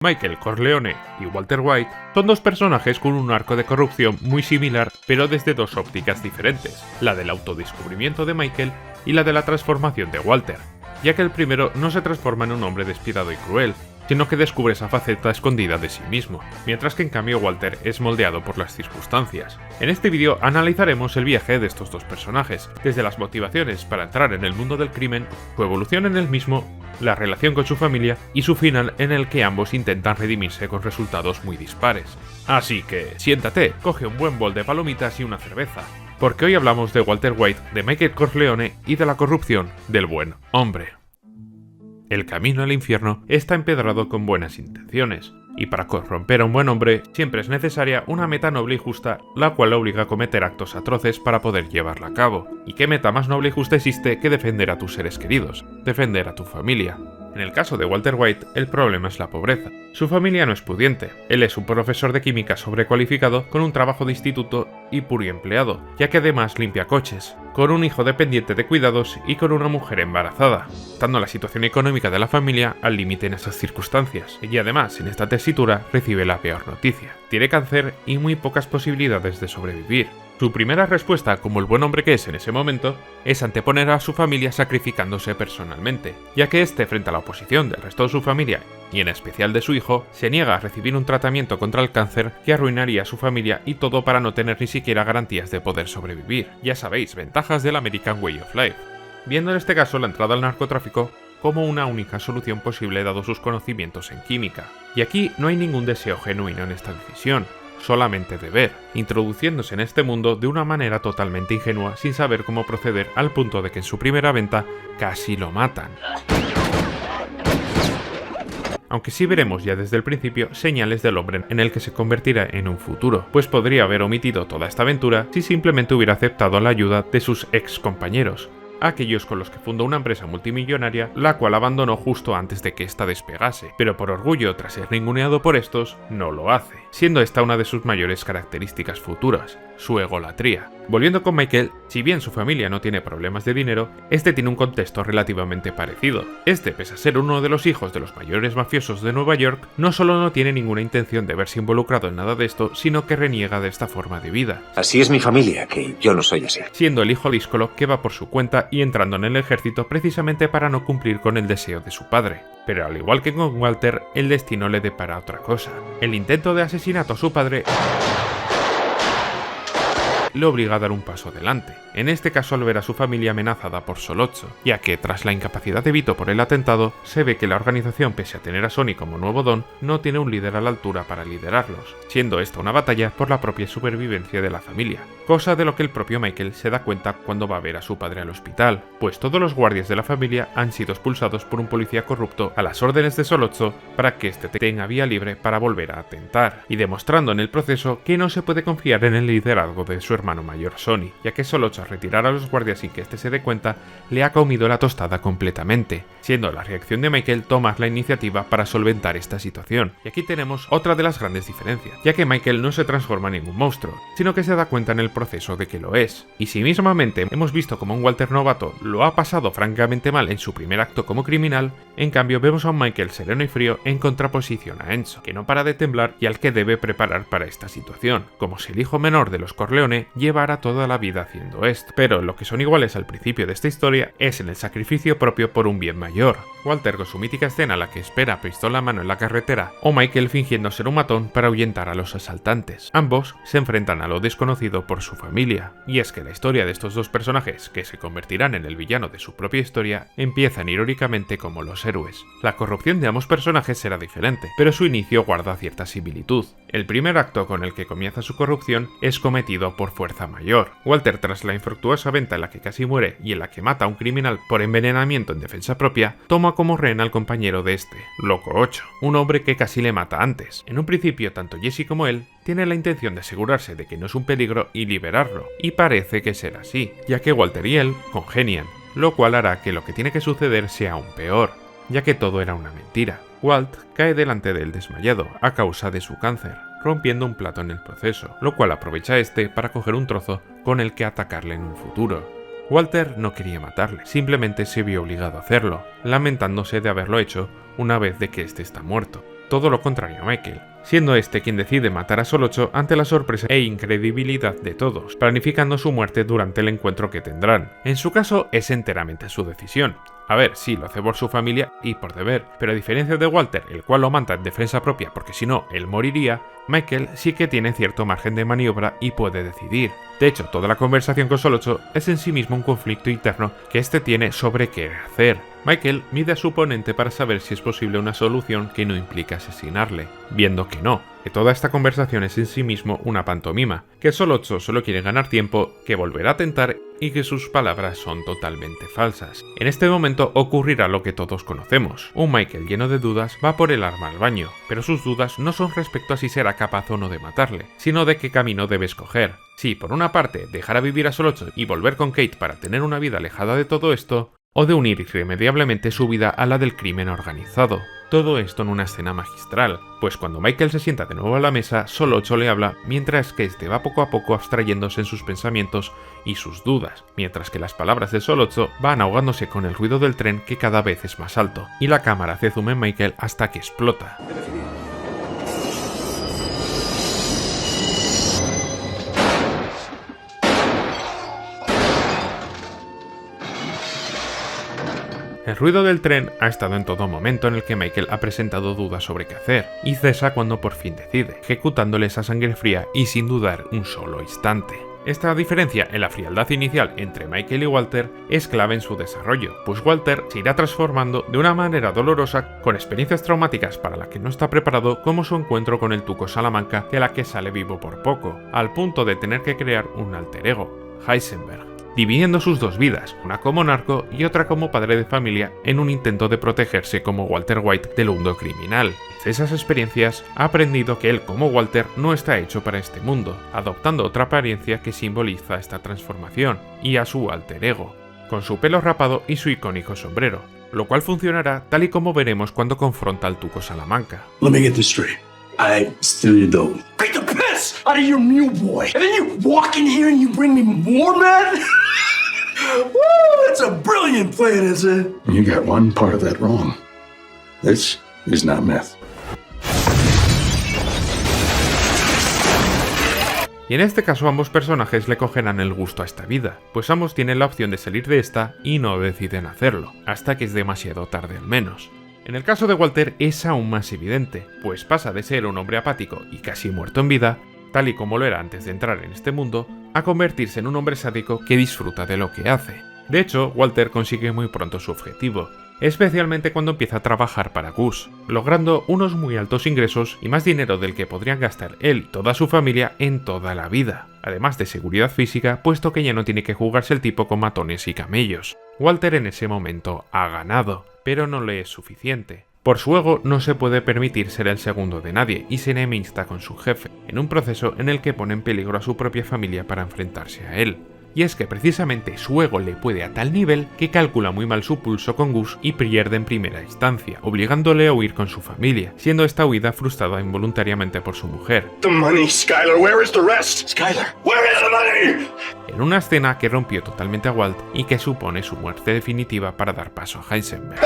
Michael Corleone y Walter White son dos personajes con un arco de corrupción muy similar, pero desde dos ópticas diferentes, la del autodescubrimiento de Michael y la de la transformación de Walter, ya que el primero no se transforma en un hombre despiadado y cruel, sino que descubre esa faceta escondida de sí mismo, mientras que en cambio Walter es moldeado por las circunstancias. En este vídeo analizaremos el viaje de estos dos personajes, desde las motivaciones para entrar en el mundo del crimen, su evolución en el mismo, la relación con su familia y su final en el que ambos intentan redimirse con resultados muy dispares. Así que siéntate, coge un buen bol de palomitas y una cerveza, porque hoy hablamos de Walter White, de Michael Corleone y de la corrupción del buen hombre. El camino al infierno está empedrado con buenas intenciones, y para corromper a un buen hombre siempre es necesaria una meta noble y justa, la cual obliga a cometer actos atroces para poder llevarla a cabo. ¿Y qué meta más noble y justa existe que defender a tus seres queridos, defender a tu familia? En el caso de Walter White, el problema es la pobreza. Su familia no es pudiente. Él es un profesor de química sobrecualificado con un trabajo de instituto y pluriempleado, ya que además limpia coches, con un hijo dependiente de cuidados y con una mujer embarazada, estando la situación económica de la familia al límite en esas circunstancias. Y además, en esta tesitura, recibe la peor noticia. Tiene cáncer y muy pocas posibilidades de sobrevivir. Su primera respuesta, como el buen hombre que es en ese momento, es anteponer a su familia sacrificándose personalmente, ya que este, frente a la oposición del resto de su familia, y en especial de su hijo, se niega a recibir un tratamiento contra el cáncer que arruinaría a su familia y todo para no tener ni siquiera garantías de poder sobrevivir. Ya sabéis, ventajas del American Way of Life. Viendo en este caso la entrada al narcotráfico como una única solución posible dado sus conocimientos en química. Y aquí no hay ningún deseo genuino en esta decisión, solamente deber, introduciéndose en este mundo de una manera totalmente ingenua sin saber cómo proceder al punto de que en su primera venta casi lo matan. Aunque sí veremos ya desde el principio señales del hombre en el que se convertirá en un futuro, pues podría haber omitido toda esta aventura si simplemente hubiera aceptado la ayuda de sus ex compañeros, aquellos con los que fundó una empresa multimillonaria, la cual abandonó justo antes de que ésta despegase, pero por orgullo tras ser ninguneado por estos, no lo hace, siendo esta una de sus mayores características futuras, su egolatría. Volviendo con Michael, si bien su familia no tiene problemas de dinero, este tiene un contexto relativamente parecido. Este, pese a ser uno de los hijos de los mayores mafiosos de Nueva York, no solo no tiene ninguna intención de verse involucrado en nada de esto, sino que reniega de esta forma de vida. Así es mi familia, que yo no soy así. Siendo el hijo díscolo que va por su cuenta y entrando en el ejército precisamente para no cumplir con el deseo de su padre. Pero al igual que con Walter, el destino le depara otra cosa. El intento de asesinato a su padre le obliga a dar un paso adelante, en este caso al ver a su familia amenazada por Solozzo, ya que tras la incapacidad de Vito por el atentado, se ve que la organización, pese a tener a Sonny como nuevo don, no tiene un líder a la altura para liderarlos, siendo esta una batalla por la propia supervivencia de la familia, cosa de lo que el propio Michael se da cuenta cuando va a ver a su padre al hospital, pues todos los guardias de la familia han sido expulsados por un policía corrupto a las órdenes de Solozzo para que éste tenga vía libre para volver a atentar, y demostrando en el proceso que no se puede confiar en el liderazgo de su hermano mayor Sonny, ya que Solozzo al retirar a los guardias sin que éste se dé cuenta, le ha comido la tostada completamente, siendo la reacción de Michael tomar la iniciativa para solventar esta situación. Y aquí tenemos otra de las grandes diferencias, ya que Michael no se transforma en ningún monstruo, sino que se da cuenta en el proceso de que lo es. Y si mismamente hemos visto como un Walter novato lo ha pasado francamente mal en su primer acto como criminal, en cambio vemos a un Michael sereno y frío en contraposición a Enzo, que no para de temblar y al que debe preparar para esta situación, como si el hijo menor de los Corleone llevara toda la vida haciendo esto. Pero lo que son iguales al principio de esta historia es en el sacrificio propio por un bien mayor. Walter con su mítica escena en la que espera pistola a mano en la carretera, o Michael fingiendo ser un matón para ahuyentar a los asaltantes. Ambos se enfrentan a lo desconocido por su familia. Y es que la historia de estos dos personajes, que se convertirán en el villano de su propia historia, empiezan irónicamente como los héroes. La corrupción de ambos personajes será diferente, pero su inicio guarda cierta similitud. El primer acto con el que comienza su corrupción es cometido por fuerza mayor. Walter, tras la infructuosa venta en la que casi muere y en la que mata a un criminal por envenenamiento en defensa propia, toma como rehén al compañero de este, Loco 8, un hombre que casi le mata antes. En un principio, tanto Jesse como él tienen la intención de asegurarse de que no es un peligro y liberarlo, y parece que será así, ya que Walter y él congenian, lo cual hará que lo que tiene que suceder sea aún peor, ya que todo era una mentira. Walt cae delante de él desmayado a causa de su cáncer, rompiendo un plato en el proceso, lo cual aprovecha este para coger un trozo con el que atacarle en un futuro. Walter no quería matarle, simplemente se vio obligado a hacerlo, lamentándose de haberlo hecho una vez de que este está muerto. todo lo contrario a Michael, siendo este quien decide matar a Solocho ante la sorpresa e incredibilidad de todos, planificando su muerte durante el encuentro que tendrán. En su caso, es enteramente su decisión. A ver, sí, lo hace por su familia y por deber, pero a diferencia de Walter, el cual lo mata en defensa propia porque si no, él moriría, Michael sí que tiene cierto margen de maniobra y puede decidir. De hecho, toda la conversación con Solocho es en sí mismo un conflicto interno que este tiene sobre qué hacer. Michael mide a su oponente para saber si es posible una solución que no implica asesinarle, viendo que no, que toda esta conversación es en sí mismo una pantomima, que Solocho solo quiere ganar tiempo, que volverá a tentar y que sus palabras son totalmente falsas. En este momento ocurrirá lo que todos conocemos. Un Michael lleno de dudas va por el arma al baño, pero sus dudas no son respecto a si será capaz o no de matarle, sino de qué camino debe escoger. Si, por una parte, dejar a vivir a Solocho y volver con Kate para tener una vida alejada de todo esto, o de unir irremediablemente su vida a la del crimen organizado. Todo esto en una escena magistral, pues cuando Michael se sienta de nuevo a la mesa, Solocho le habla mientras que este va poco a poco abstrayéndose en sus pensamientos y sus dudas, mientras que las palabras de Solocho van ahogándose con el ruido del tren que cada vez es más alto, y la cámara hace zoom en Michael hasta que explota. El ruido del tren ha estado en todo momento en el que Michael ha presentado dudas sobre qué hacer, y cesa cuando por fin decide, ejecutándole esa sangre fría y sin dudar un solo instante. Esta diferencia en la frialdad inicial entre Michael y Walter es clave en su desarrollo, pues Walter se irá transformando de una manera dolorosa con experiencias traumáticas para las que no está preparado, como su encuentro con el Tuco Salamanca, de la que sale vivo por poco, al punto de tener que crear un alter ego, Heisenberg, dividiendo sus dos vidas, una como narco y otra como padre de familia, en un intento de protegerse como Walter White del mundo criminal. De esas experiencias ha aprendido que él como Walter no está hecho para este mundo, adoptando otra apariencia que simboliza esta transformación, y a su alter ego, con su pelo rapado y su icónico sombrero, lo cual funcionará tal y como veremos cuando confronta al Tuco Salamanca. Let me get this straight. I steal your dough. Break the piss out of your mule boy. And then you walk in here and you bring me more, man? Woo, that's a brilliant plan, isn't it? You got one part of that wrong. This is not meth. Y en este caso ambos personajes le cogerán el gusto a esta vida, pues ambos tienen la opción de salir de esta y no deciden hacerlo, hasta que es demasiado tarde al menos. En el caso de Walter es aún más evidente, pues pasa de ser un hombre apático y casi muerto en vida, tal y como lo era antes de entrar en este mundo, a convertirse en un hombre sádico que disfruta de lo que hace. De hecho, Walter consigue muy pronto su objetivo, especialmente cuando empieza a trabajar para Gus, logrando unos muy altos ingresos y más dinero del que podrían gastar él y toda su familia en toda la vida, además de seguridad física, puesto que ya no tiene que jugarse el tipo con matones y camellos. Walter en ese momento ha ganado, pero no le es suficiente. Por su ego no se puede permitir ser el segundo de nadie y se enemista con su jefe, en un proceso en el que pone en peligro a su propia familia para enfrentarse a él. Y es que precisamente su ego le puede a tal nivel que calcula muy mal su pulso con Gus y pierde en primera instancia, obligándole a huir con su familia, siendo esta huida frustrada involuntariamente por su mujer. The money, Skylar. Where is the rest? Skylar, where is the money? En una escena que rompió totalmente a Walt y que supone su muerte definitiva para dar paso a Heisenberg.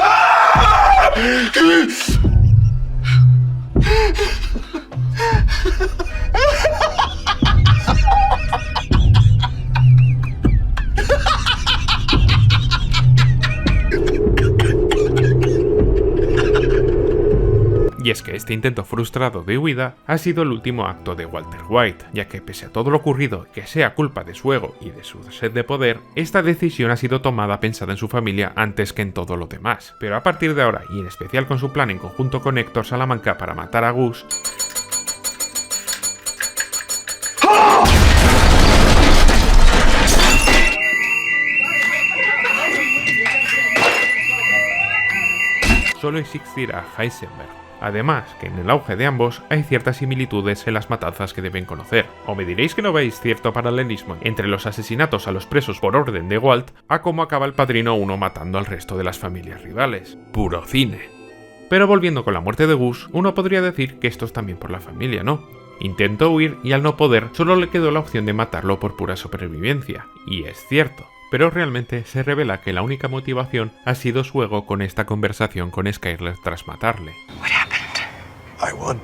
Y es que este intento frustrado de huida ha sido el último acto de Walter White, ya que pese a todo lo ocurrido, que sea culpa de su ego y de su sed de poder, esta decisión ha sido tomada pensada en su familia antes que en todo lo demás. Pero a partir de ahora, y en especial con su plan en conjunto con Héctor Salamanca para matar a Gus, solo existirá Heisenberg. Además, que en el auge de ambos hay ciertas similitudes en las matanzas que deben conocer. O me diréis que no veis cierto paralelismo entre los asesinatos a los presos por orden de Walt a cómo acaba el Padrino 1 matando al resto de las familias rivales. Puro cine. Pero volviendo con la muerte de Gus, uno podría decir que esto es también por la familia, ¿no? Intentó huir y al no poder solo le quedó la opción de matarlo por pura supervivencia. Y es cierto. Pero realmente se revela que la única motivación ha sido su ego con esta conversación con Skylar tras matarle. I won.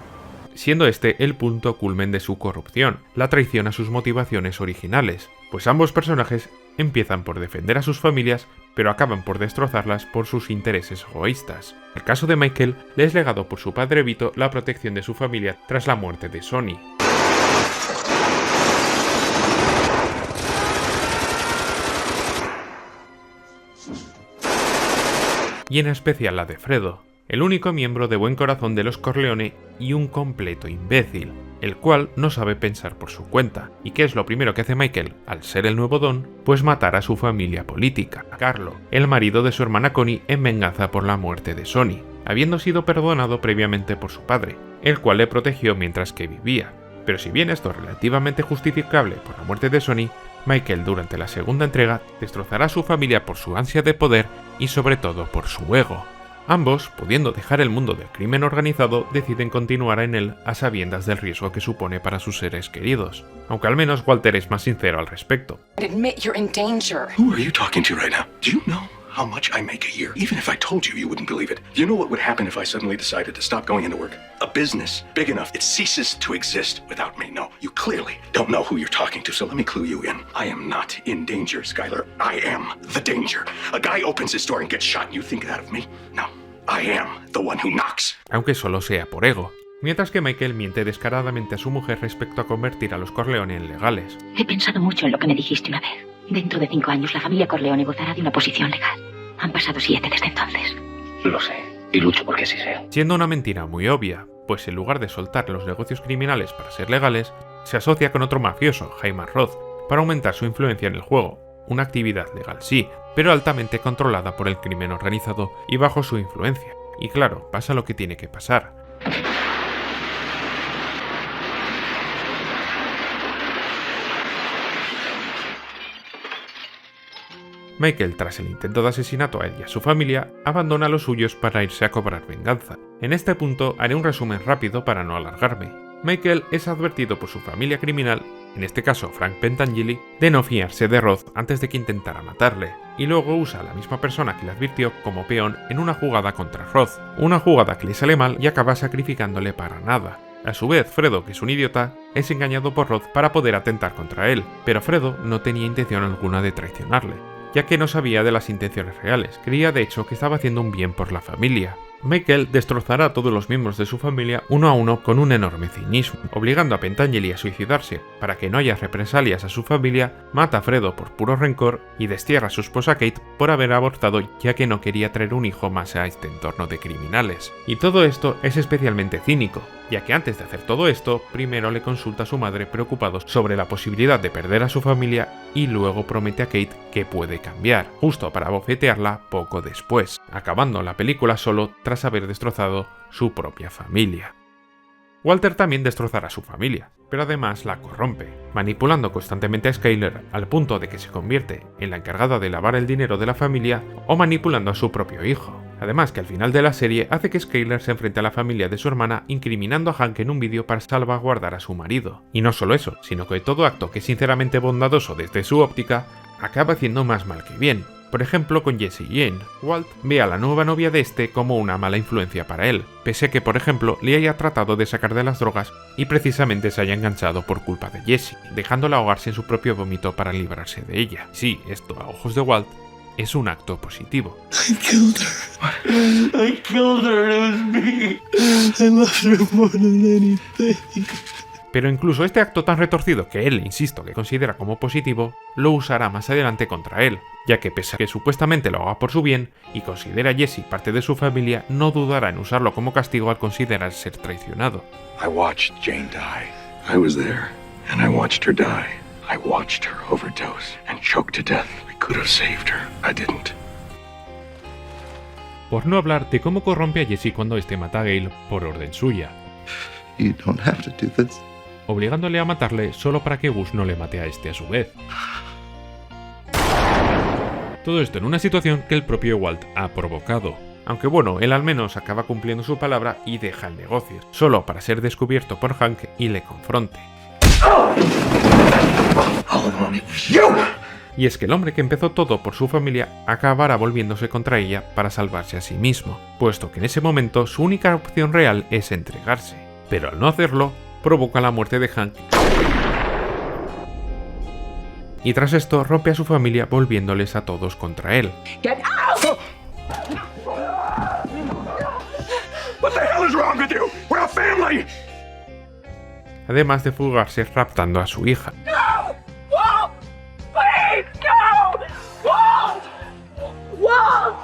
Siendo este el punto culmen de su corrupción, la traición a sus motivaciones originales, pues ambos personajes empiezan por defender a sus familias, pero acaban por destrozarlas por sus intereses egoístas. El caso de Michael le es legado por su padre Vito la protección de su familia tras la muerte de Sonny. Y en especial la de Fredo, el único miembro de buen corazón de los Corleone y un completo imbécil, el cual no sabe pensar por su cuenta. ¿Y qué es lo primero que hace Michael al ser el nuevo Don? Pues matar a su familia política, Carlo, el marido de su hermana Connie, en venganza por la muerte de Sonny, habiendo sido perdonado previamente por su padre, el cual le protegió mientras que vivía. Pero si bien esto es relativamente justificable por la muerte de Sonny, Michael durante la segunda entrega destrozará a su familia por su ansia de poder y sobre todo por su ego. Ambos, pudiendo dejar el mundo del crimen organizado, deciden continuar en él a sabiendas del riesgo que supone para sus seres queridos, aunque al menos Walter es más sincero al respecto. Admit you're in danger. Who are you talking to right now? Do you know how much I make a year? Even if I told you, you wouldn't believe it. You know what would happen if I suddenly decided to stop going into work? A business big enough, it ceases to exist without me. No, you clearly don't know who you're talking to, so let me clue you in. I am not in danger, Skylar. I am the danger. A guy opens his door and gets shot and you think that of me? No. I am the one who knocks. Aunque solo sea por ego. Mientras que Michael miente descaradamente a su mujer respecto a convertir a los Corleone en legales. He pensado mucho en lo que me dijiste una vez. Dentro de 5 años la familia Corleone gozará de una posición legal. Han pasado 7 desde entonces. Lo sé, y lucho porque así sea. Siendo una mentira muy obvia, pues en lugar de soltar los negocios criminales para ser legales, se asocia con otro mafioso, Jaime Roth, para aumentar su influencia en el juego. Una actividad legal sí, pero altamente controlada por el crimen organizado y bajo su influencia. Y claro, pasa lo que tiene que pasar. Michael, tras el intento de asesinato a él y a su familia, abandona a los suyos para irse a cobrar venganza. En este punto haré un resumen rápido para no alargarme. Michael es advertido por su familia criminal, en este caso Frank Pentangeli, de no fiarse de Roth antes de que intentara matarle, y luego usa a la misma persona que le advirtió como peón en una jugada contra Roth, una jugada que le sale mal y acaba sacrificándole para nada. A su vez, Fredo, que es un idiota, es engañado por Roth para poder atentar contra él, pero Fredo no tenía intención alguna de traicionarle, ya que no sabía de las intenciones reales, creía de hecho que estaba haciendo un bien por la familia. Michael destrozará a todos los miembros de su familia uno a uno con un enorme cinismo, obligando a Pentangeli a suicidarse. Para que no haya represalias a su familia, mata a Fredo por puro rencor y destierra a su esposa Kate por haber abortado, ya que no quería traer un hijo más a este entorno de criminales. Y todo esto es especialmente cínico, ya que antes de hacer todo esto, primero le consulta a su madre preocupado sobre la posibilidad de perder a su familia y luego promete a Kate que puede cambiar, justo para bofetearla poco después, acabando la película solo tras haber destrozado su propia familia. Walter también destrozará a su familia, pero además la corrompe, manipulando constantemente a Skyler al punto de que se convierte en la encargada de lavar el dinero de la familia o manipulando a su propio hijo. Además que al final de la serie hace que Skyler se enfrente a la familia de su hermana incriminando a Hank en un vídeo para salvaguardar a su marido. Y no solo eso, sino que todo acto que es sinceramente bondadoso desde su óptica acaba haciendo más mal que bien. Por ejemplo, con Jesse y Jane, Walt ve a la nueva novia de este como una mala influencia para él, pese a que, por ejemplo, le haya tratado de sacar de las drogas y precisamente se haya enganchado por culpa de Jesse, dejándola ahogarse en su propio vómito para librarse de ella. Sí, esto, a ojos de Walt, es un acto positivo. I killed her. I killed her. It was me. I loved her more than anything. Pero incluso este acto tan retorcido que él, insisto, que considera como positivo, lo usará más adelante contra él, ya que pese a que supuestamente lo haga por su bien y considera a Jesse parte de su familia, no dudará en usarlo como castigo al considerar ser traicionado. I watched Jane die. I was there, and I watched her die. I watched her overdose and choke to death. I could have saved her. I didn't. Por no hablar de cómo corrompe a Jesse cuando este mata a Gale por orden suya. You don't have to do this. Obligándole a matarle solo para que Gus no le mate a este a su vez. Todo esto en una situación que el propio Walt ha provocado. Aunque bueno, él al menos acaba cumpliendo su palabra y deja el negocio, solo para ser descubierto por Hank y le confronte. y es que el hombre que empezó todo por su familia acabará volviéndose contra ella para salvarse a sí mismo, puesto que en ese momento su única opción real es entregarse, pero al no hacerlo, provoca la muerte de Hank, y tras esto rompe a su familia volviéndoles a todos contra él. Get out! What the hell is wrong with you? We're a family! Además de fugarse raptando a su hija. No! Walt! Please, no! Walt! Walt!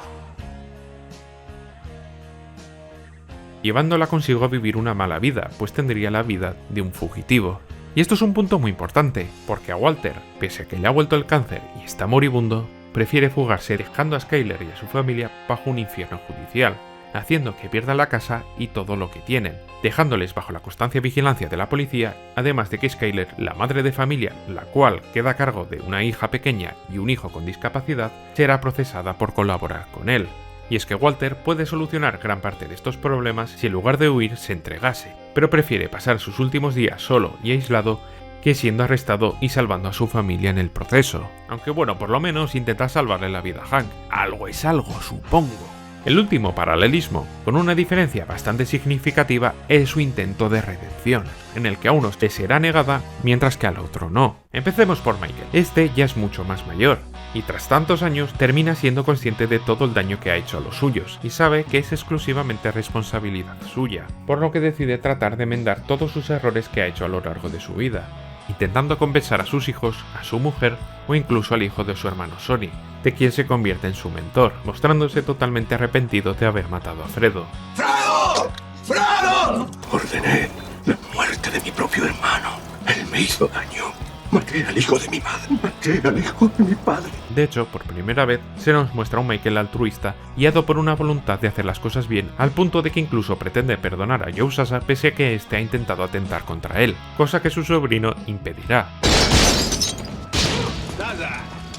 Llevándola consigo a vivir una mala vida, pues tendría la vida de un fugitivo. Y esto es un punto muy importante, porque a Walter, pese a que le ha vuelto el cáncer y está moribundo, prefiere fugarse dejando a Skyler y a su familia bajo un infierno judicial, haciendo que pierdan la casa y todo lo que tienen, dejándoles bajo la constante vigilancia de la policía, además de que Skyler, la madre de familia, la cual queda a cargo de una hija pequeña y un hijo con discapacidad, será procesada por colaborar con él. Y es que Walter puede solucionar gran parte de estos problemas si en lugar de huir se entregase, pero prefiere pasar sus últimos días solo y aislado que siendo arrestado y salvando a su familia en el proceso. Aunque bueno, por lo menos intenta salvarle la vida a Hank. Algo es algo, supongo. El último paralelismo, con una diferencia bastante significativa, es su intento de redención, en el que a uno le será negada mientras que al otro no. Empecemos por Michael. Este ya es mucho más mayor, y tras tantos años termina siendo consciente de todo el daño que ha hecho a los suyos, y sabe que es exclusivamente responsabilidad suya, por lo que decide tratar de enmendar todos sus errores que ha hecho a lo largo de su vida, intentando compensar a sus hijos, a su mujer o incluso al hijo de su hermano Sonny, de quien se convierte en su mentor, mostrándose totalmente arrepentido de haber matado a Fredo. ¡Fredo! ¡Fredo! Ordené la muerte de mi propio hermano. Él me hizo daño. Maté al hijo de mi madre. Maté al hijo de mi padre. De hecho, por primera vez se nos muestra un Michael altruista, guiado por una voluntad de hacer las cosas bien, al punto de que incluso pretende perdonar a Joe Sasa pese a que éste ha intentado atentar contra él, cosa que su sobrino impedirá.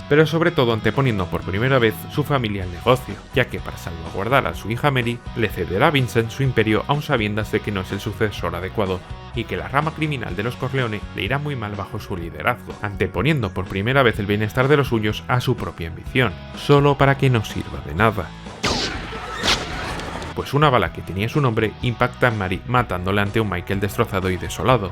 Pero sobre todo anteponiendo por primera vez su familia al negocio, ya que para salvaguardar a su hija Mary, le cederá a Vincent su imperio aun sabiendas de que no es el sucesor adecuado y que la rama criminal de los Corleone le irá muy mal bajo su liderazgo, anteponiendo por primera vez el bienestar de los suyos a su propia ambición, solo para que no sirva de nada. Pues una bala que tenía su nombre impacta en Mary matándola ante un Michael destrozado y desolado,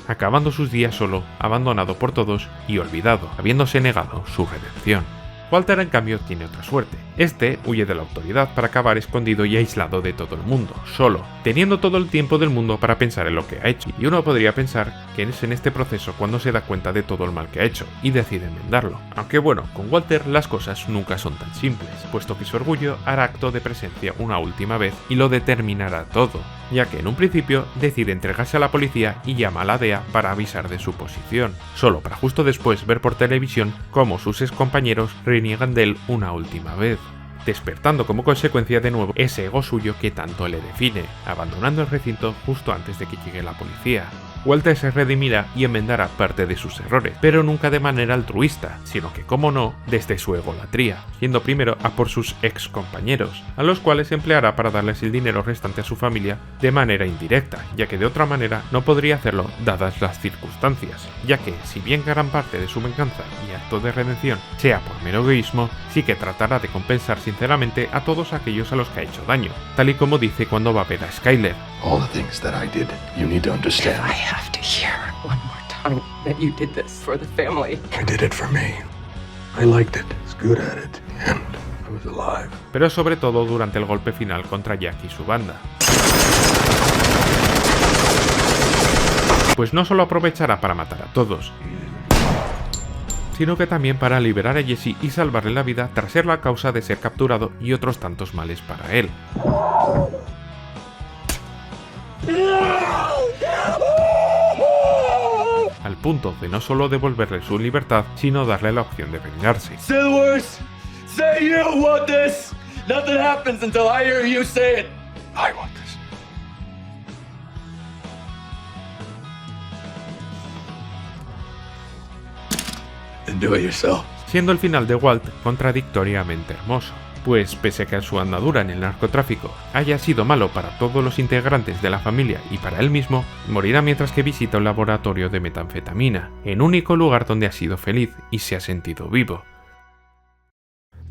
acabando sus días solo, abandonado por todos y olvidado, habiéndose negado su redención. Walter, en cambio, tiene otra suerte. Este huye de la autoridad para acabar escondido y aislado de todo el mundo, solo, teniendo todo el tiempo del mundo para pensar en lo que ha hecho. Y uno podría pensar que es en este proceso cuando se da cuenta de todo el mal que ha hecho y decide enmendarlo. Aunque bueno, con Walter las cosas nunca son tan simples, puesto que su orgullo hará acto de presencia una última vez y lo determinará todo, ya que en un principio decide entregarse a la policía y llama a la DEA para avisar de su posición, solo para justo después ver por televisión cómo sus excompañeros reniegan de él una última vez, despertando como consecuencia de nuevo ese ego suyo que tanto le define, abandonando el recinto justo antes de que llegue la policía. Walter se redimirá y enmendará parte de sus errores, pero nunca de manera altruista, sino que, como no, desde su egolatría, yendo primero a por sus ex compañeros, a los cuales empleará para darles el dinero restante a su familia de manera indirecta, ya que de otra manera no podría hacerlo dadas las circunstancias, ya que, si bien gran parte de su venganza y acto de redención sea por mero egoísmo, sí que tratará de compensar sinceramente a todos aquellos a los que ha hecho daño, tal y como dice cuando va a ver a Skyler. All the things that I did, you need to understand. I have to hear one more time that you did this for the family. I did it for me. I liked it. I was good at it. And I was alive. Pero sobre todo durante el golpe final contra Jack y su banda. Pues no solo aprovechará para matar a todos, sino que también para liberar a Jesse y salvarle la vida tras ser la causa de ser capturado y otros tantos males para él. Al punto de no solo devolverle su libertad, sino darle la opción de vengarse. Say the words. Say you want this. Nothing happens until I hear you say it. I want this. And do it yourself. Siendo el final de Walt contradictoriamente hermoso. Pues pese a que su andadura en el narcotráfico haya sido malo para todos los integrantes de la familia y para él mismo, morirá mientras que visita un laboratorio de metanfetamina, el único lugar donde ha sido feliz y se ha sentido vivo.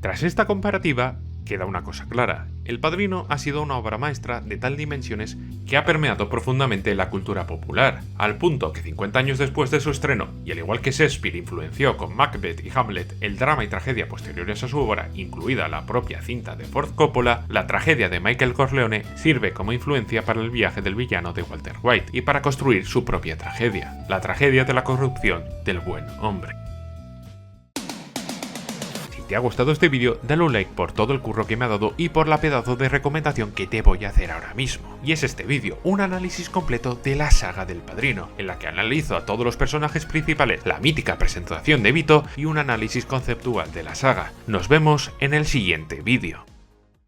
Tras esta comparativa, queda una cosa clara: El Padrino ha sido una obra maestra de tal dimensiones que ha permeado profundamente la cultura popular, al punto que 50 años después de su estreno, y al igual que Shakespeare influenció con Macbeth y Hamlet el drama y tragedia posteriores a su obra, incluida la propia cinta de Ford Coppola, la tragedia de Michael Corleone sirve como influencia para el viaje del villano de Walter White y para construir su propia tragedia, la tragedia de la corrupción del buen hombre. Si te ha gustado este vídeo, dale un like por todo el curro que me ha dado y por la pedazo de recomendación que te voy a hacer ahora mismo. Y es este vídeo, un análisis completo de la saga del Padrino, en la que analizo a todos los personajes principales, la mítica presentación de Vito y un análisis conceptual de la saga. Nos vemos en el siguiente vídeo.